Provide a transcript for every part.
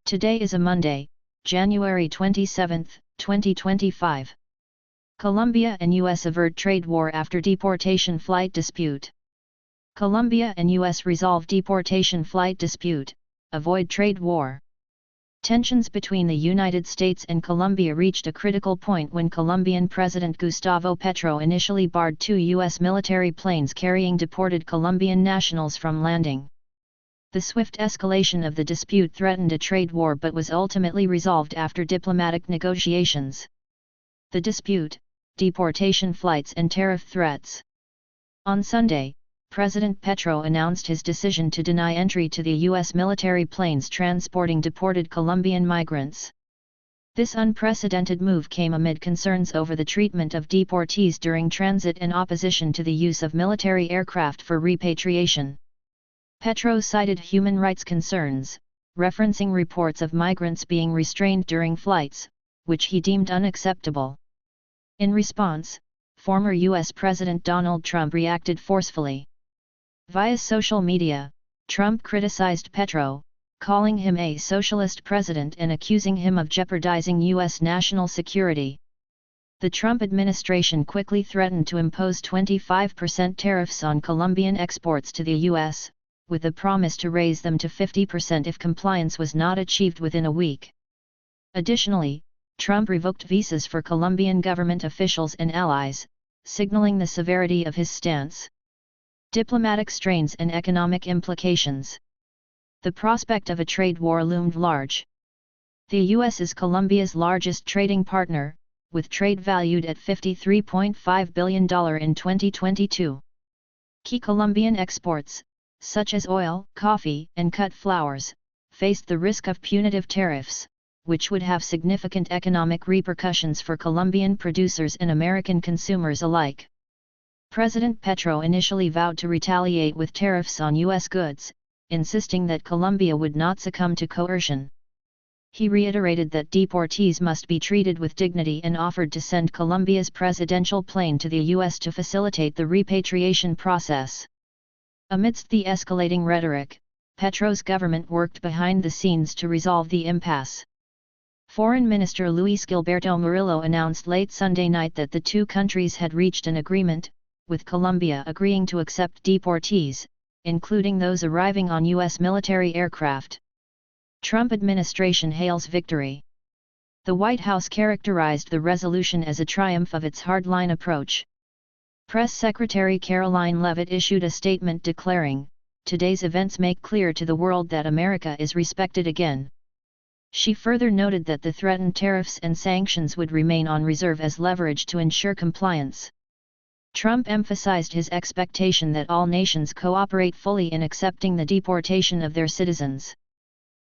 Today is a Monday, January 27, 2025. Colombia and U.S. avert trade war after deportation flight dispute. Colombia and U.S. resolve deportation flight dispute, avoid trade war. Tensions between the United States and Colombia reached a critical point when Colombian President Gustavo Petro initially barred 2 U.S. military planes carrying deported Colombian nationals from landing. The swift escalation of the dispute threatened a trade war but was ultimately resolved after diplomatic negotiations. The dispute, deportation flights and tariff threats. On Sunday, President Petro announced his decision to deny entry to the U.S. military planes transporting deported Colombian migrants. This unprecedented move came amid concerns over the treatment of deportees during transit and opposition to the use of military aircraft for repatriation. Petro cited human rights concerns, referencing reports of migrants being restrained during flights, which he deemed unacceptable. In response, former U.S. President Donald Trump reacted forcefully. Via social media, Trump criticized Petro, calling him a socialist president and accusing him of jeopardizing U.S. national security. The Trump administration quickly threatened to impose 25% tariffs on Colombian exports to the U.S., with a promise to raise them to 50% if compliance was not achieved within a week. Additionally, Trump revoked visas for Colombian government officials and allies, signaling the severity of his stance. Diplomatic strains and economic implications. The prospect of a trade war loomed large. The U.S. is Colombia's largest trading partner, with trade valued at $53.5 billion in 2022. Key Colombian exports, such as oil, coffee, and cut flowers, faced the risk of punitive tariffs, which would have significant economic repercussions for Colombian producers and American consumers alike. President Petro initially vowed to retaliate with tariffs on U.S. goods, insisting that Colombia would not succumb to coercion. He reiterated that deportees must be treated with dignity and offered to send Colombia's presidential plane to the U.S. to facilitate the repatriation process. Amidst the escalating rhetoric, Petro's government worked behind the scenes to resolve the impasse. Foreign Minister Luis Gilberto Murillo announced late Sunday night that the two countries had reached an agreement, with Colombia agreeing to accept deportees, including those arriving on U.S. military aircraft. Trump administration hails victory. The White House characterized the resolution as a triumph of its hardline approach. Press Secretary Caroline Leavitt issued a statement declaring, "Today's events make clear to the world that America is respected again." She further noted that the threatened tariffs and sanctions would remain on reserve as leverage to ensure compliance. Trump emphasized his expectation that all nations cooperate fully in accepting the deportation of their citizens.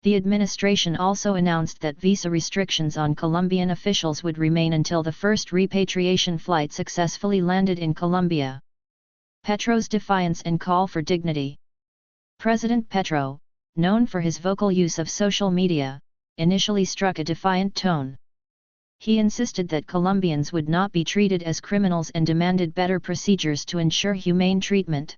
The administration also announced that visa restrictions on Colombian officials would remain until the first repatriation flight successfully landed in Colombia. Petro's defiance and call for dignity. President Petro, known for his vocal use of social media, initially struck a defiant tone. He insisted that Colombians would not be treated as criminals and demanded better procedures to ensure humane treatment.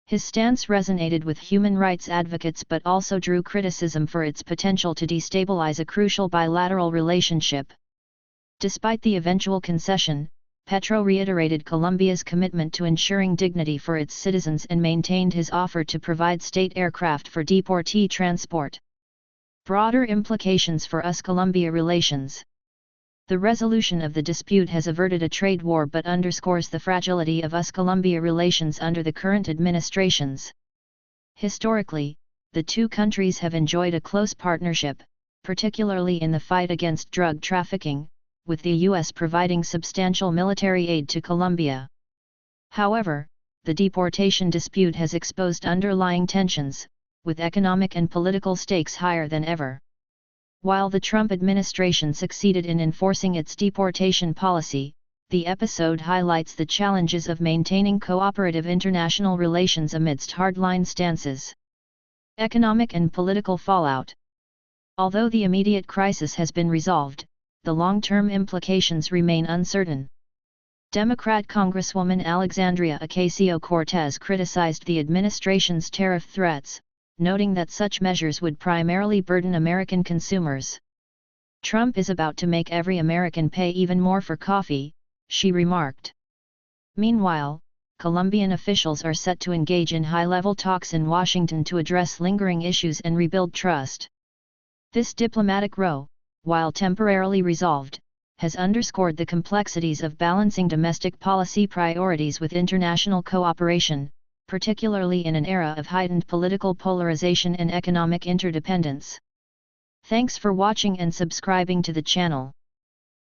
His stance resonated with human rights advocates but also drew criticism for its potential to destabilize a crucial bilateral relationship. Despite the eventual concession, Petro reiterated Colombia's commitment to ensuring dignity for its citizens and maintained his offer to provide state aircraft for deportee transport. Broader implications for US-Colombia relations. The resolution of the dispute has averted a trade war but underscores the fragility of US-Colombia relations under the current administrations. Historically, the two countries have enjoyed a close partnership, particularly in the fight against drug trafficking, with the U.S. providing substantial military aid to Colombia. However, the deportation dispute has exposed underlying tensions, with economic and political stakes higher than ever. While the Trump administration succeeded in enforcing its deportation policy, the episode highlights the challenges of maintaining cooperative international relations amidst hardline stances. Economic and political fallout. Although the immediate crisis has been resolved, the long-term implications remain uncertain. Democrat Congresswoman Alexandria Ocasio-Cortez criticized the administration's tariff threats, noting that such measures would primarily burden American consumers. "Trump is about to make every American pay even more for coffee," she remarked. Meanwhile, Colombian officials are set to engage in high-level talks in Washington to address lingering issues and rebuild trust. This diplomatic row, while temporarily resolved, has underscored the complexities of balancing domestic policy priorities with international cooperation, particularly in an era of heightened political polarization and economic interdependence. Thanks for watching and subscribing to the channel.